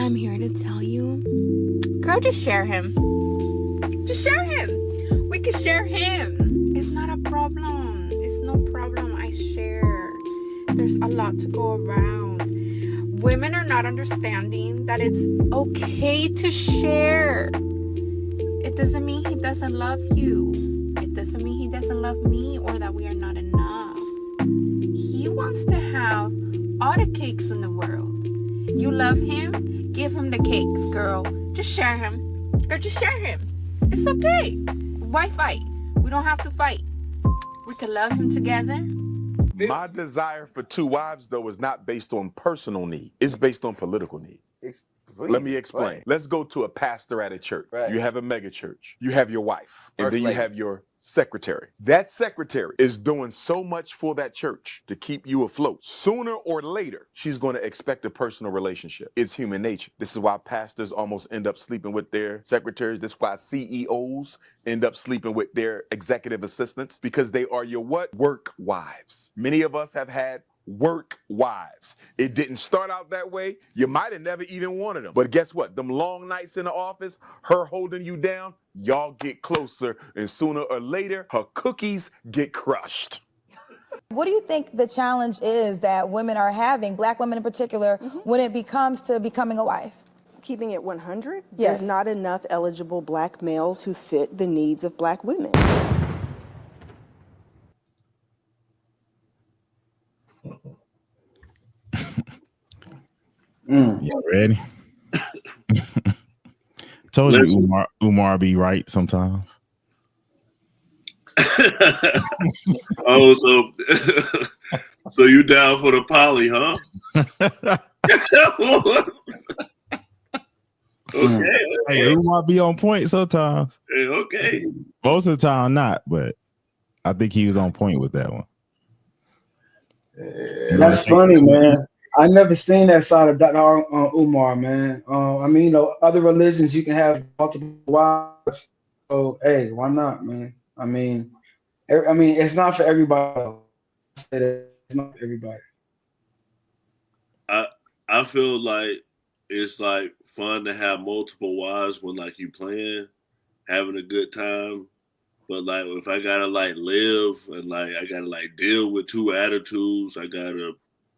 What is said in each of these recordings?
I'm here to tell you, girl, just share him. Just share him. We can share him. It's not a problem. It's no problem. I share. There's a lot to go around. Women are not understanding that it's okay to share. It doesn't mean he doesn't love you. It doesn't mean he doesn't love me or that we are not enough. He wants to have all the cakes in the world. You love him, give him the cakes, girl. Just share him. Girl, just share him. It's okay. Why fight? We don't have to fight. We can love him together. My desire for 2 wives, though, is not based on personal need. It's based on political need. Let me explain. Right. Let's go to a pastor at a church. Right. You have a mega church. You have your wife. And then you have your secretary. That secretary is doing so much for that church to keep you afloat. Sooner or later, she's going to expect a personal relationship. It's human nature. This is why pastors almost end up sleeping with their secretaries. This is why CEOs end up sleeping with their executive assistants, because they are your what? Work wives. Many of us have had work wives. It didn't start out that way. You might have never even wanted them. But guess what? Them long nights in the office, her holding you down, y'all get closer, and sooner or later, her cookies get crushed. What do you think the challenge is that women are having, Black women in particular, when it comes to becoming a wife? Keeping it 100? Yes. There's not enough eligible Black males who fit the needs of Black women. You ready? Told you Umar be right sometimes. Oh, so you down for the poly, huh? Okay. Hey, Umar be on point sometimes. Hey, okay. Most of the time not, but I think he was on point with that one. That's funny, man. I never seen that side of Dr. Umar, man. I mean, you know, other religions you can have multiple wives. So hey, why not, man? I mean, it's not for everybody. It's not for everybody. I feel like it's like fun to have multiple wives when like you playing, having a good time. But like if I gotta like live and like I gotta like deal with 2 attitudes, I gotta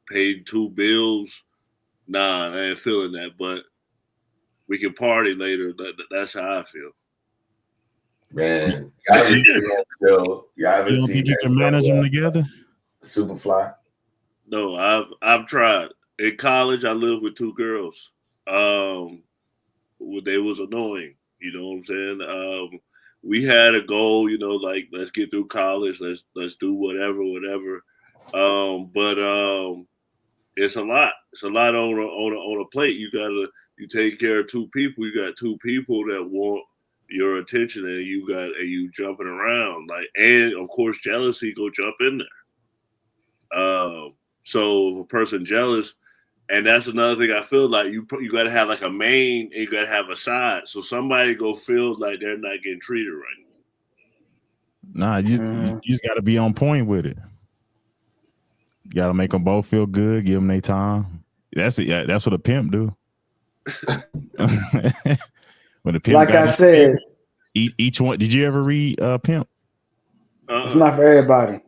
pay 2 bills. Nah, I ain't feeling that. But we can party later. That's how I feel. Man, y'all ever seen that show? Y'all ever You don't seen think you that can manage them together? Superfly? No, I've tried. In college, I lived with 2 girls. They was annoying. You know what I'm saying? We had a goal, you know, like let's get through college, let's do whatever. But it's a lot. It's a lot on a plate. You take care of 2 people. You got 2 people that want your attention, and you jumping around and of course jealousy go jump in there. So if a person jealous, and that's another thing I feel like you got to have like a main and you got to have a side. So somebody go feel like they're not getting treated right. Nah, you just got to be on point with it. You got to make them both feel good, give them their time. That's it. Yeah, that's what a pimp do. When the pimp, like I said, each one. Did you ever read Pimp? It's not for everybody.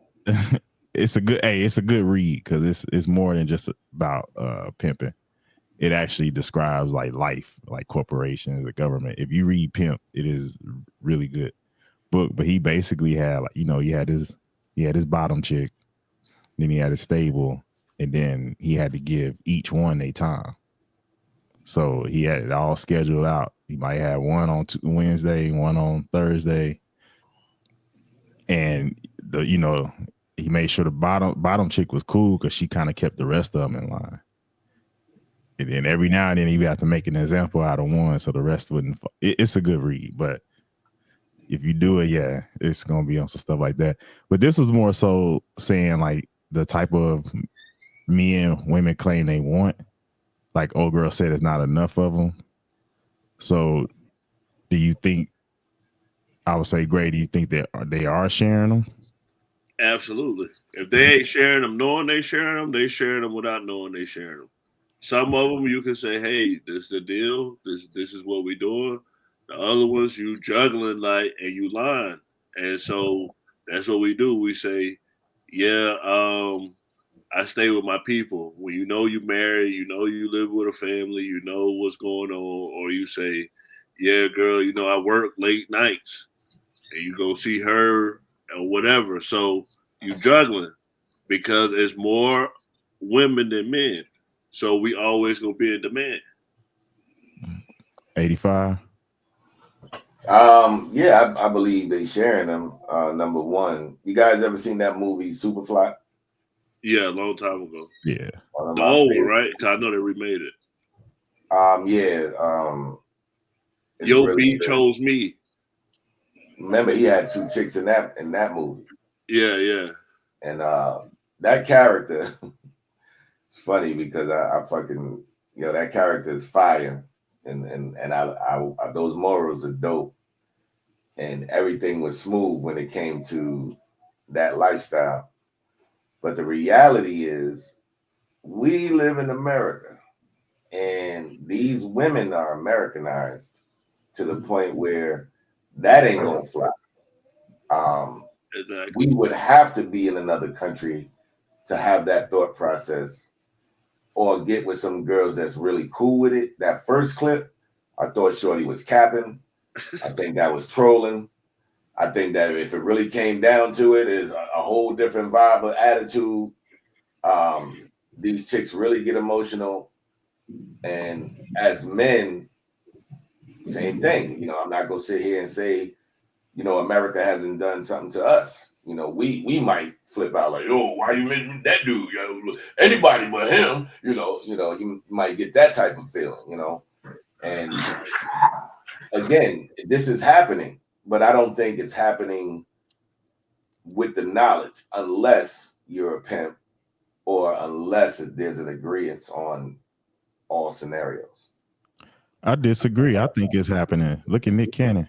It's a good read because it's more than just about pimping. It actually describes like life, like corporations, the government. If you read Pimp, it is really good book. But he basically had like, you know, he had his bottom chick, then he had his stable, and then he had to give each one their time. So he had it all scheduled out. He might have one on Wednesday, one on Thursday, and he made sure the bottom chick was cool because she kind of kept the rest of them in line. And then every now and then he have to make an example out of one so the rest wouldn't. It's a good read, but if you do it, yeah, it's gonna be on some stuff like that. But this was more so saying like the type of men women claim they want. Like old girl said, it's not enough of them. So, do you think? I would say, Gray, do you think that they are sharing them? Absolutely. If they ain't sharing them, knowing they sharing them without knowing they sharing them. Some of them you can say, "Hey, this is the deal. This is what we're doing." The other ones you juggling like and you lying, and so that's what we do. We say, "Yeah, I stay with my people." When you know you married, you know you live with a family, you know what's going on, or you say, "Yeah, girl, you know I work late nights," and you go see her or whatever. So you juggling because it's more women than men. So we always gonna be in demand. 85. Yeah, I believe they sharing them. Number one, you guys ever seen that movie Superfly? Yeah, a long time ago. Yeah. One of The my old one, favorite. right? Cause I know they remade it. Yeah. It's Yo really B good. chose me. Remember, he had two chicks in that movie, Yeah. and that character. It's funny because I fucking that character is fire, and I those morals are dope, and everything was smooth when it came to that lifestyle. But the reality is, we live in America, and these women are Americanized to the point where that ain't gonna fly. Exactly. We would have to be in another country to have that thought process, or get with some girls that's really cool with it. That first clip, I thought Shorty was capping. I think that was trolling. I think that if it really came down to it, is a whole different vibe of attitude. These chicks really get emotional, and as men, same thing. I'm not gonna sit here and say, America hasn't done something to us. We might flip out like, "Oh, why you mention that dude? Anybody but him." You might get that type of feeling. And again, this is happening, but I don't think it's happening with the knowledge, unless you're a pimp or unless there's an agreement on all scenarios. I disagree. I think it's happening. Look at Nick Cannon.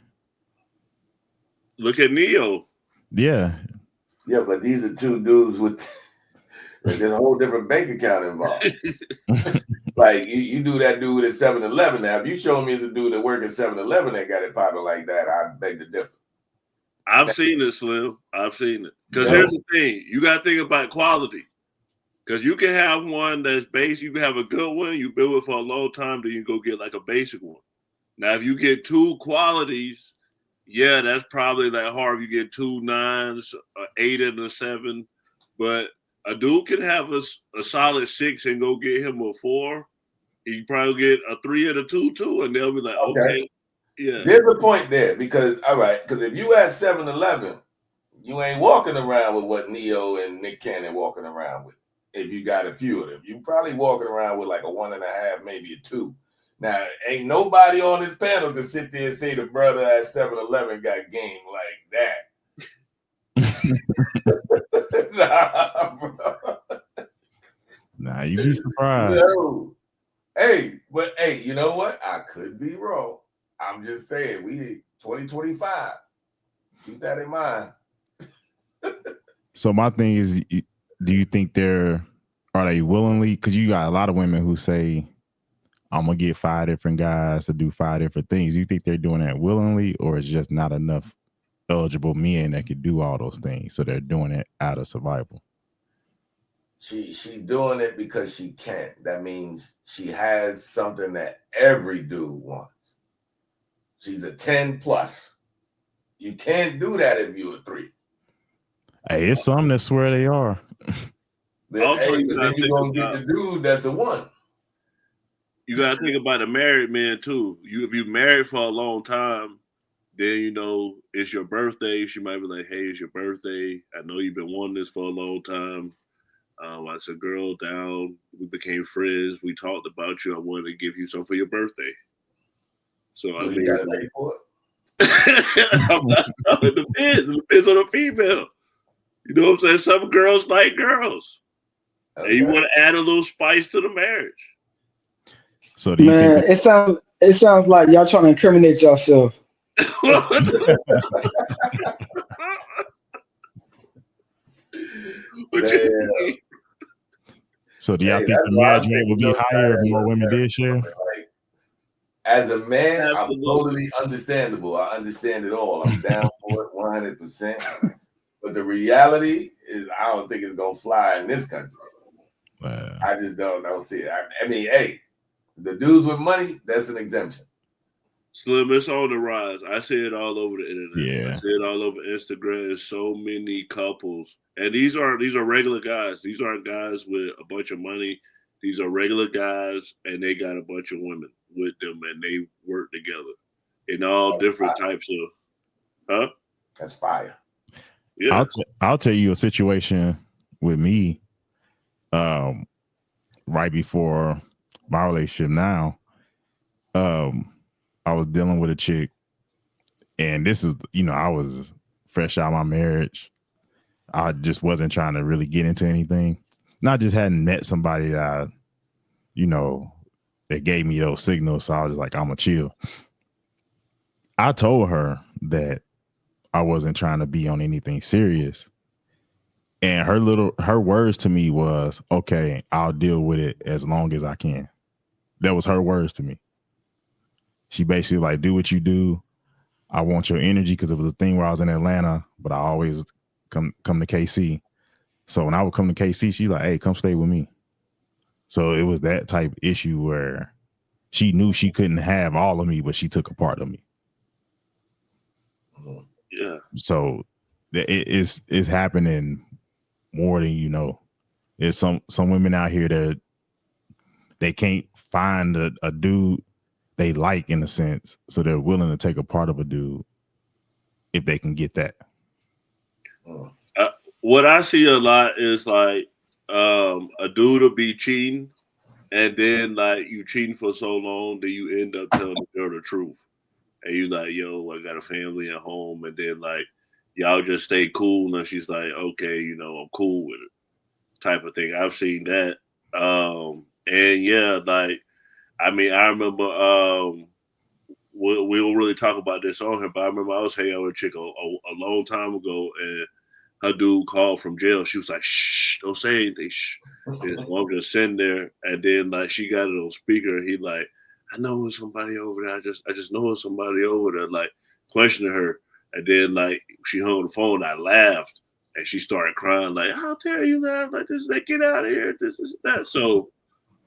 Look at Neo. Yeah. Yeah, but these are two dudes with there's a whole different bank account involved. Like you do that dude at 7-Eleven. Now, if you show me the dude that work at 7-Eleven that got it popping like that, I beg to differ. I've seen it, Slim. I've seen it. Because here's the thing. You got to think about quality. Because you can have one that's base. You can have a good one. You build it for a long time. Then you go get like a basic one. Now, if you get two qualities, yeah, that's probably like hard. If you get 2 9s, an 8 and a 7. But a dude can have a solid 6 and go get him a 4. He can probably get a 3 and a 2 too. And they'll be like, okay. Yeah. There's a point there because if you at 7-Eleven, you ain't walking around with what Neo and Nick Cannon walking around with. If you got a few of them, you probably walking around with like a 1.5, maybe a 2. Now, ain't nobody on this panel can sit there and say the brother at 7-Eleven got game like that. Nah, bro. Nah, you be surprised. No. Hey, you know what? I could be wrong. I'm just saying, we 2025. Keep that in mind. So my thing is, do you think are they willingly? Because you got a lot of women who say, "I'm gonna get 5 different guys to do 5 different things." Do you think they're doing that willingly, or is just not enough eligible men that can do all those things, so they're doing it out of survival? She's doing it because she can. That means she has something that every dude wants. She's a 10 plus. You can't do that if you're a 3. Hey, it's some that swear they are. Then, Also, then you're gonna get the dude that's a 1. You gotta think about a married man too. If you married for a long time, then it's your birthday. She might be like, "Hey, it's your birthday. I know you've been wanting this for a long time. I said, girl, down. We became friends. We talked about you. I wanted to give you something for your birthday." So I mean, gotta pay for it. it depends. It depends on the female. You know what I'm saying? Some girls like girls, and you want to add a little spice to the marriage. So do you think it sounds like y'all trying to incriminate yourself. So do y'all Hey, think that's the why marriage I'm rate thinking would be those higher if guys more women did share? like, as a man, I'm Absolutely. totally understandable. I understand it all. I'm down for it 100%. But the reality is, I don't think it's gonna fly in this country. I just don't see it. I mean, hey, the dudes with money, that's an exemption. Slim, it's on the rise. I see it all over the internet. Yeah. I see it all over Instagram. There's so many couples, and these are regular guys. These aren't guys with a bunch of money. These are regular guys, and they got a bunch of women with them, and they work together in all different types of. Huh? That's fire. Yeah. I'll tell you a situation with me. Right before my relationship now, I was dealing with a chick, and this is, I was fresh out of my marriage. I just wasn't trying to really get into anything. And I just hadn't met somebody that that gave me those signals. So I was just like, I'm gonna chill. I told her that I wasn't trying to be on anything serious. And her words to me was, okay, I'll deal with it as long as I can. That was her words to me. She basically like, do what you do. I want your energy, because it was a thing where I was in Atlanta, but I always come to KC. So when I would come to KC, she's like, hey, come stay with me. So it was that type of issue where she knew she couldn't have all of me, but she took a part of me. Yeah. So it's happening more than you know. There's some women out here that they can't find a dude they like, in a sense, so they're willing to take a part of a dude if they can get that. What I see a lot is like a dude will be cheating, and then like you cheating for so long that you end up telling the girl the truth, and you like, yo, I got a family at home, and then like y'all just stay cool, and she's like, okay, I'm cool with it, type of thing. I've seen that, and yeah, like I mean, I remember we don't really talk about this on here, but I remember I was hanging out with a chick a long time ago, and her dude called from jail. She was like, shh, don't say anything. Shh. And so I'm just sitting there, and then like she got it on speaker, and he like, I know it's somebody over there. I just know it's somebody over there, like questioning her. And then like she hung the phone, I laughed, and she started crying, like, how dare you laugh like this? Like, get out of here. This is that. So,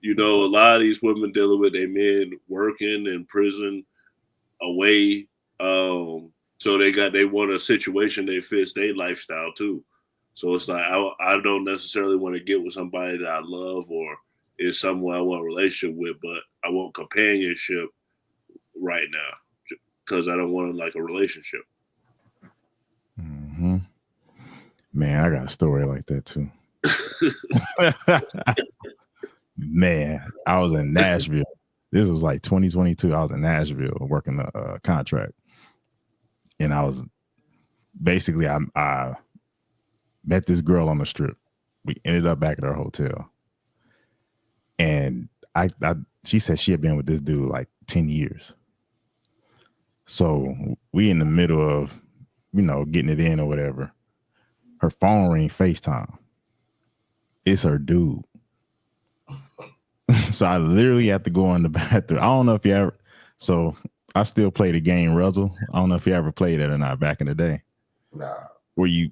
a lot of these women dealing with their men working in prison away. So they want a situation that fits their lifestyle too. So it's like I don't necessarily want to get with somebody that I love or is someone I want a relationship with, but I want companionship right now because I don't want like a relationship. Mm-hmm. Man, I got a story like that too. Man, I was in Nashville. This was like 2022. I was in Nashville working a contract. And I was basically, I met this girl on the strip. We ended up back at her hotel. And she said she had been with this dude like 10 years. So we in the middle of, getting it in or whatever. Her phone ring, FaceTime. It's her dude. So I literally have to go in the bathroom. I don't know if you ever, so I still play the game Ruzzle. I don't know if you ever played it or not back in the day. Nah. Where you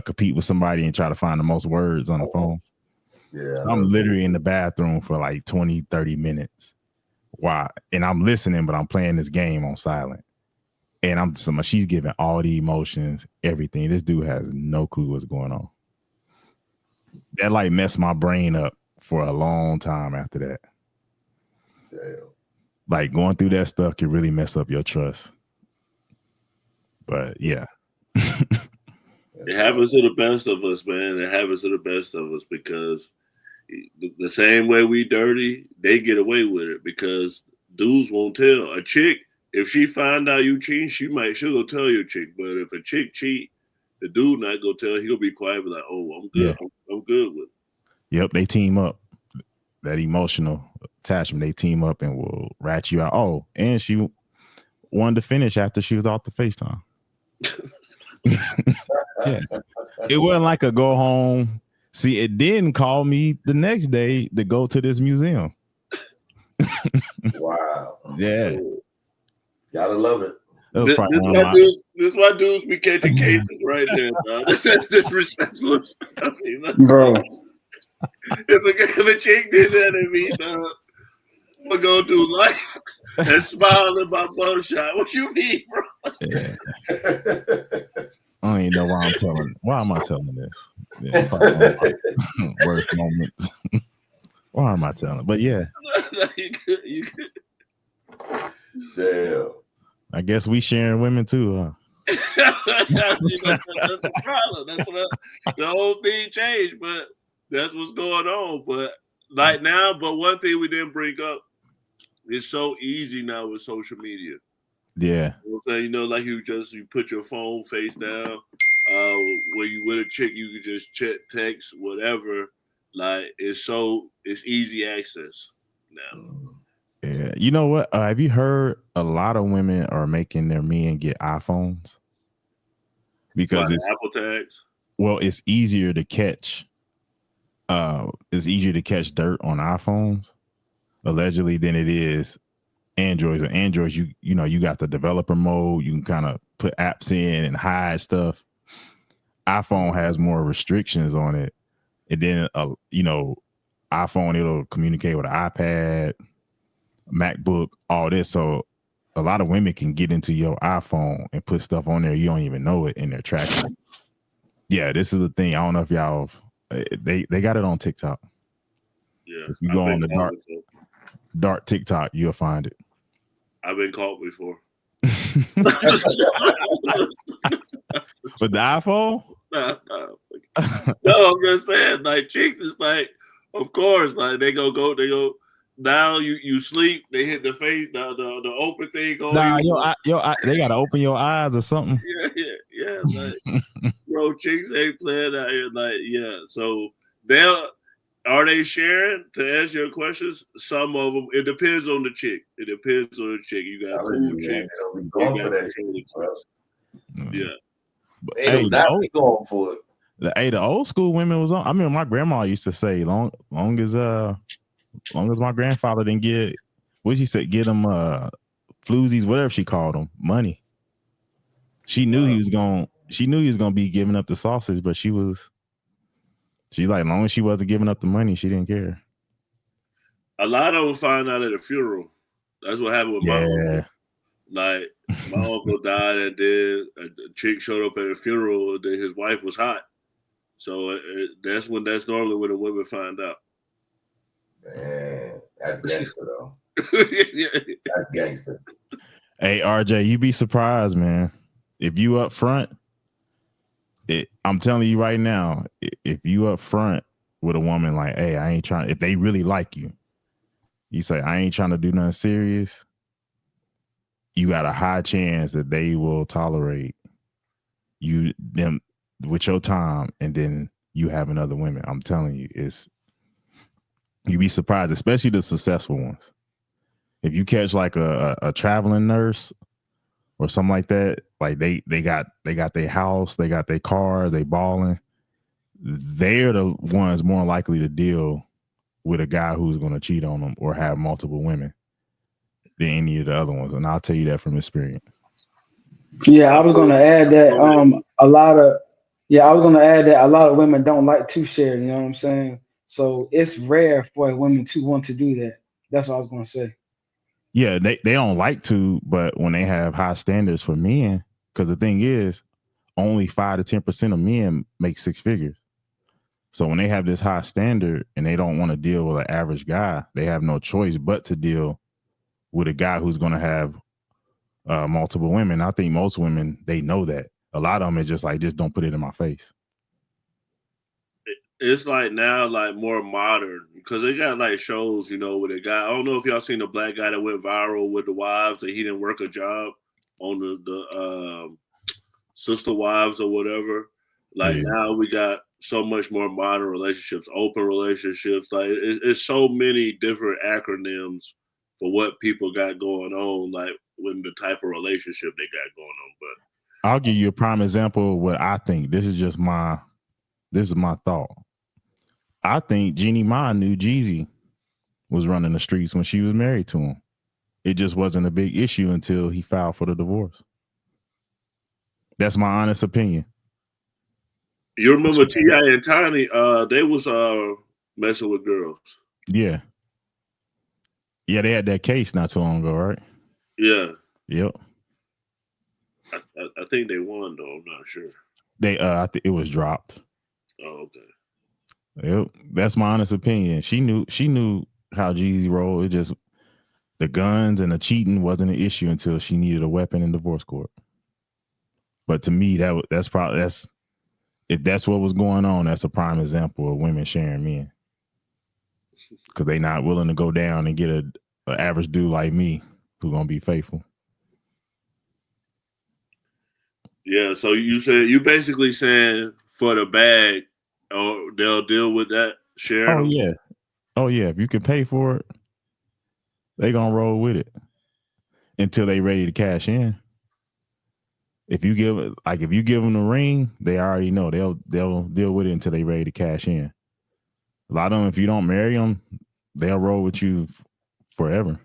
compete with somebody and try to find the most words on the phone. Yeah. So I'm literally in the bathroom for like 20, 30 minutes. Why? And I'm listening, but I'm playing this game on silent. And she's giving all the emotions, everything. This dude has no clue what's going on. That like messed my brain up for a long time after that. Damn. Like going through that stuff can really mess up your trust. But yeah. It happens to the best of us, man. It happens to the best of us because the same way we dirty, they get away with it because dudes won't tell. A chick, if she find out you cheating, she'll go tell your chick. But if a chick cheat, the dude not go tell. He'll be quiet, be like, "Oh, I'm good. Yeah. I'm good with it." Yep, they team up. That emotional attachment, they team up and will rat you out. Oh, and she wanted to finish after she was off the FaceTime. Yeah, it wasn't like a go home, See, it didn't call me the next day to go to this museum. Wow. Yeah. Gotta love it. This why dudes be catching cases right there, dog. That's disrespectful. I mean, Bro. If a chick did that to me, dog, I'm gonna go through life and smile in my bum shot. What you mean, bro? Yeah. I don't even know why I'm telling. Why am I telling this? Yeah, probably one of my worst moments. Why am I telling? But yeah, You could. Damn. I guess we sharing women too, huh? That's the problem. The whole thing changed, but that's what's going on. But like now, but one thing we didn't bring up, it's so easy now with social media. Yeah. You know, like you put your phone face down. When you with a chick, you can just chat, text, whatever. Like it's easy access now. Yeah. You know what? Have you heard a lot of women are making their men get iPhones? Because it's Apple tags. Well, it's easier to catch. It's easier to catch dirt on iPhones, allegedly, than it is Androids. Or Androids, you know, you got the developer mode. You can kind of put apps in and hide stuff. iPhone has more restrictions on it, and then you know, iPhone, it'll communicate with an iPad, MacBook, all this. So a lot of women can get into your iPhone and put stuff on there you don't even know it, in their tracking. Yeah, this is the thing. I don't know if y'all they got it on TikTok. Yeah, if you go on the dark TikTok, you'll find it. I've been caught before. With the iPhone? No, I'm just saying, like, chicks is like, of course, like they go. Now you sleep, they hit the face, the open thing on you. They gotta open your eyes or something. Yeah. Like, bro, chicks ain't playing out here. Like, yeah. So are they sharing? To answer your questions, some of them. It depends on the chick. You got cool chicks. Going for that. Yeah. But, they not be going for it. The old school women was on. I mean, my grandma used to say, long as my grandfather didn't get, what she said, get them floozies, whatever she called them, money. She knew he was gonna be giving up the sausage, but she's like, as long as she wasn't giving up the money, she didn't care. A lot of them find out at a funeral. That's what happened with my uncle. Like, my uncle died, and then a chick showed up at a funeral, and then his wife was hot. So that's normally when the women find out. Man, that's gangster though. Yeah. That's gangster. Hey, RJ, you be surprised, man. If you up front, I'm telling you right now, if you up front with a woman like, hey, I ain't trying, if they really like you, you say, I ain't trying to do nothing serious, you got a high chance that they will tolerate them with your time, and then you having other women. I'm telling you, you'd be surprised, especially the successful ones. If you catch like a traveling nurse or something like that, like they got their house, they got their cars, they balling, they're the ones more likely to deal with a guy who's going to cheat on them or have multiple women than any of the other ones. And I'll tell you that from experience. Yeah, I was going to add that a lot of women don't like to share, you know what I'm saying? So it's rare for women to want to do that. That's what I was going to say. Yeah, they don't like to, but when they have high standards for men, because the thing is, only 5 to 10% of men make 6 figures. So when they have this high standard and they don't want to deal with an average guy, they have no choice but to deal with a guy who's going to have multiple women. I think most women, they know that. A lot of them are just like, just don't put it in my face. It's like now, like more modern, because they got like shows, you know, with a guy. I don't know if y'all seen the black guy that went viral with the wives that he didn't work a job on the sister wives or whatever. Like now we got so much more modern relationships, open relationships. Like it's so many different acronyms for what people got going on, like when the type of relationship they got going on. But I'll give you a prime example of what I think. This is my thought. I think Jeannie Ma knew Jeezy was running the streets when she was married to him. It just wasn't a big issue until he filed for the divorce. That's my honest opinion. You remember T.I. and Tiny? They was messing with girls. Yeah. Yeah, they had that case not too long ago, right? Yeah. Yep. I think they won though. I'm not sure. I think it was dropped. Oh, okay. Yep. That's my honest opinion. She knew how Jeezy rolled. It just the guns and the cheating wasn't an issue until she needed a weapon in divorce court. But to me, that's if that's what was going on, that's a prime example of women sharing men. Because they not willing to go down and get an average dude like me who's gonna be faithful. Yeah, so you basically saying for the bag, or they'll deal with that sharing. Oh yeah. Oh yeah. If you can pay for it, they gonna roll with it until they ready to cash in. If you give them the ring, they already know they'll deal with it until they ready to cash in. A lot of them, if you don't marry them, they'll roll with you forever,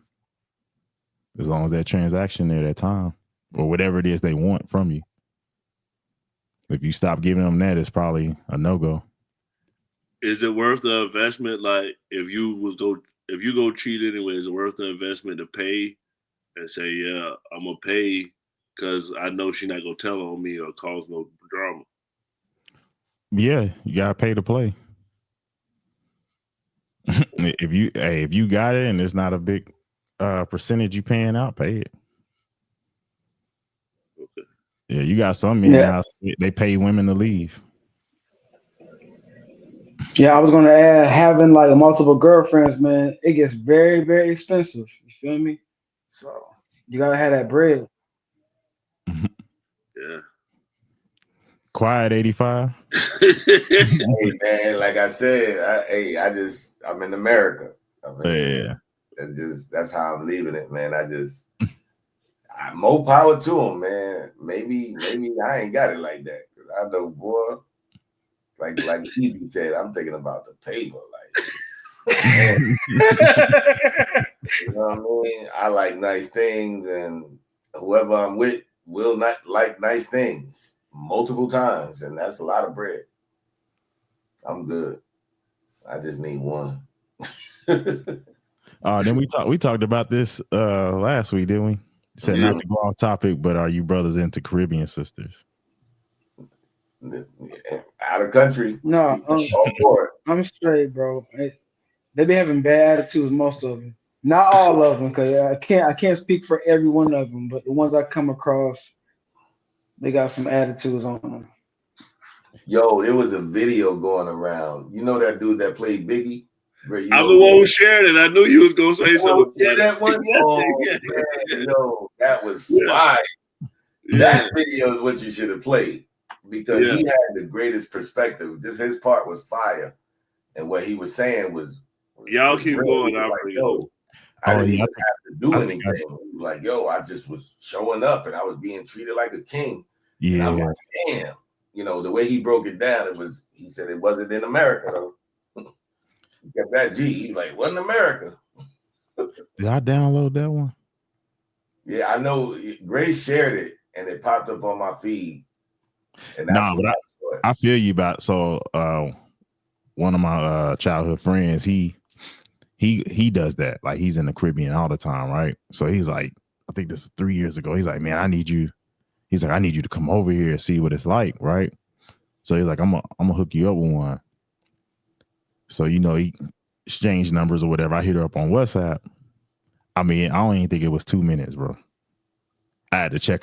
as long as that transaction there, that time, or whatever it is they want from you. If you stop giving them that, it's probably a no-go. Is it worth the investment? Like if you go cheat anyway, is it worth the investment to pay and say, yeah, I'm gonna pay because I know she's not gonna tell on me or cause no drama? Yeah, you gotta pay to play. If you got it and it's not a big percentage you paying out, pay it. Okay. Yeah, you got some men now, they pay women to leave. Yeah, I was gonna add, having like multiple girlfriends, man, it gets very, very expensive. You feel me? So you gotta have that bread. Yeah. Quiet 85. Hey man, like I said, I'm in America. Yeah. That's how I'm leaving it, man. More power to them, man. Maybe I ain't got it like that. Cause I know, boy, like Easy said, I'm thinking about the paper. Like, man, you know what I mean? I like nice things, and whoever I'm with will not like nice things multiple times, and that's a lot of bread. I'm good. I just need one. Then we talked about this last week, didn't we? You said not to go off topic, but are you brothers into Caribbean sisters? Out of country. No, I'm straight, bro. They be having bad attitudes, most of them. Not all of them, cause I can't speak for every one of them, but the ones I come across, they got some attitudes on them. Yo, there was a video going around. You know that dude that played Biggie? I'm the one who shared it. I knew you was gonna say something. Yeah, that one. Man, yo, that was fire. That video is what you should have played because he had the greatest perspective. Just his part was fire, and what he was saying was y'all keep going. Like, yo, I didn't even have to do anything. He was like, yo, I just was showing up, and I was being treated like a king. Yeah, and I'm like, damn. You know, the way he broke it down, he said it wasn't in America, though. He kept that G. He like, wasn't America. Did I download that one? Yeah, I know. Grace shared it, and it popped up on my feed. And but I feel you about. So one of my childhood friends, he does that. Like, he's in the Caribbean all the time, right? So he's like, I think this is 3 years ago. He's like, man, I need you to come over here and see what it's like, right? So he's like, I'm gonna hook you up with one. So, you know, he exchanged numbers or whatever. I hit her up on WhatsApp. I mean, I don't even think it was 2 minutes, bro. I had to check her